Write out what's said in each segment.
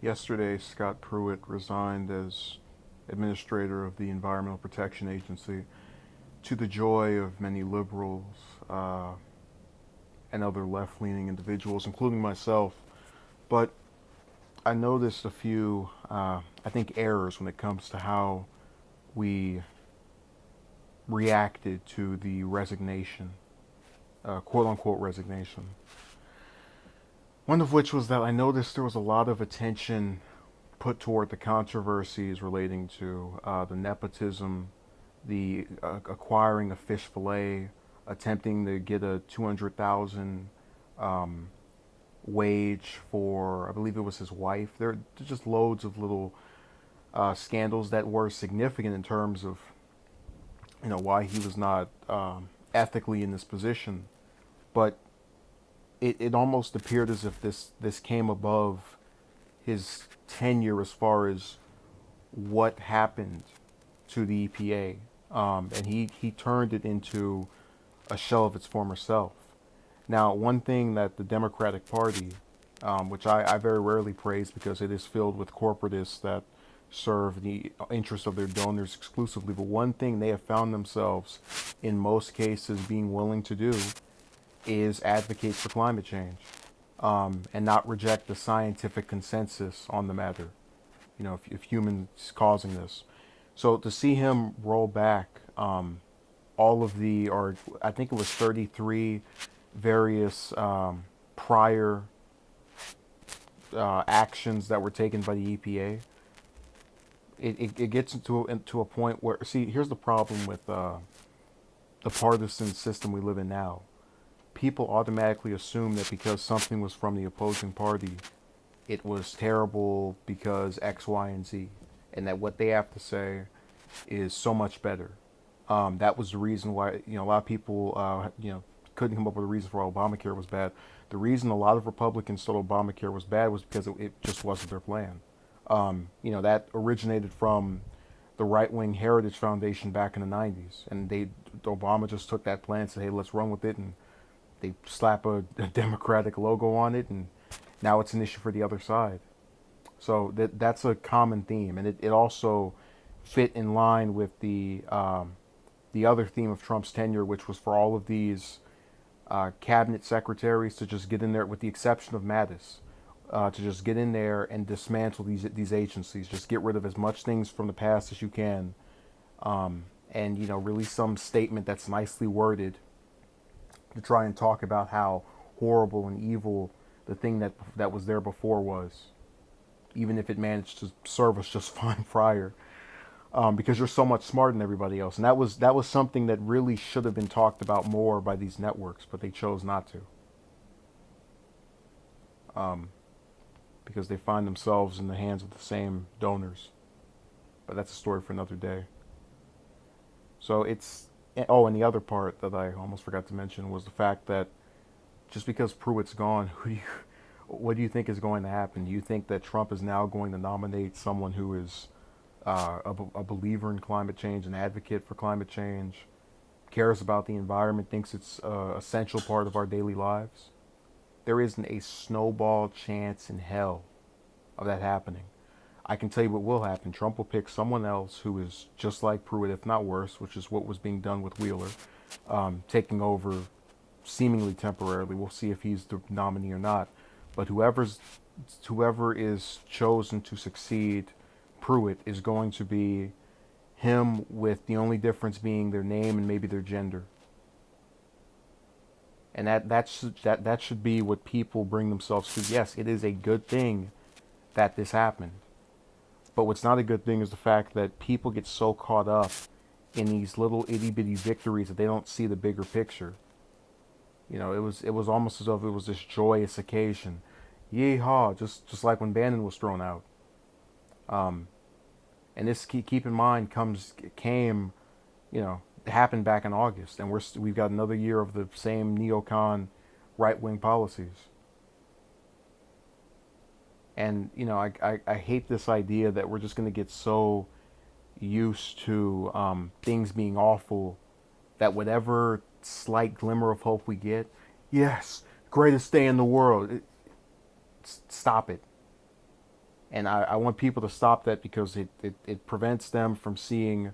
Yesterday, Scott Pruitt resigned as administrator of the Environmental Protection Agency to the joy of many liberals uh, and other left leaning individuals, including myself. But I noticed a few, I think, errors when it comes to how we reacted to the resignation, quote unquote resignation. One of which was that I noticed there was a lot of attention put toward the controversies relating to the nepotism, the acquiring a fish fillet, attempting to get a 200,000 um, wage for, I believe it was his wife. There are just loads of little scandals that were significant in terms of, why he was not ethically in this position. But it almost appeared as if this came above his tenure as far as what happened to the EPA, and he turned it into a shell of its former self. Now, one thing that the Democratic Party, which I very rarely praise because it is filled with corporatists that serve the interests of their donors exclusively, but one thing they have found themselves in most cases being willing to do is advocate for climate change, and not reject the scientific consensus on the matter. If humans causing this. So to see him roll back all of the, or I think it was 33 various prior actions that were taken by the EPA, it gets into a point where, see, here's the problem with the partisan system we live in now. People automatically assume that because something was from the opposing party, it was terrible because X, Y, and Z, and that what they have to say is so much better. That was the reason why a lot of people couldn't come up with a reason for why Obamacare was bad. The reason a lot of Republicans thought Obamacare was bad was because it just wasn't their plan. That originated from the right wing Heritage Foundation back in the 90s, and Obama just took that plan and said, "Hey, let's run with it," and they slap a Democratic logo on it, and now it's an issue for the other side. So that's a common theme, and it also fit in line with the other theme of Trump's tenure, which was for all of these cabinet secretaries to just get in there, with the exception of Mattis, to just get in there and dismantle these agencies, just get rid of as much things from the past as you can, and release some statement that's nicely worded to try and talk about how horrible and evil the thing that was there before was, even if it managed to serve us just fine prior, because you're so much smarter than everybody else. And that was something that really should have been talked about more by these networks, but they chose not to, because they find themselves in the hands of the same donors. But that's a story for another day. So it's, oh, and the other part that I almost forgot to mention was the fact that just because Pruitt's gone, what do you think is going to happen? Do you think that Trump is now going to nominate someone who is a believer in climate change, an advocate for climate change, cares about the environment, thinks it's an essential part of our daily lives? There isn't a snowball chance in hell of that happening. I can tell you what will happen. Trump will pick someone else who is just like Pruitt, if not worse, which is what was being done with Wheeler, taking over seemingly temporarily. We'll see if he's the nominee or not. But whoever is chosen to succeed Pruitt is going to be him, with the only difference being their name and maybe their gender. And that should be what people bring themselves to. Yes, it is a good thing that this happened. But what's not a good thing is the fact that people get so caught up in these little itty bitty victories that they don't see the bigger picture. It was almost as though it was this joyous occasion. Yeehaw, just like when Bannon was thrown out. Um, and this, keep in mind, came, happened back in August, and we've got another year of the same neocon right wing policies. And I hate this idea that we're just going to get so used to things being awful that whatever slight glimmer of hope we get, yes, greatest day in the world. Stop it. And I want people to stop that because it prevents them from seeing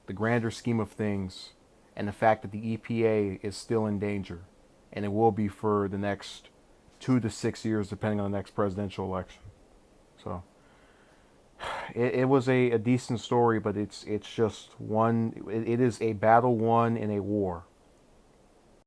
the grander scheme of things and the fact that the EPA is still in danger. And it will be for the next 2 to 6 years, depending on the next presidential election. So it was a decent story, but it's just one. It is a battle won in a war.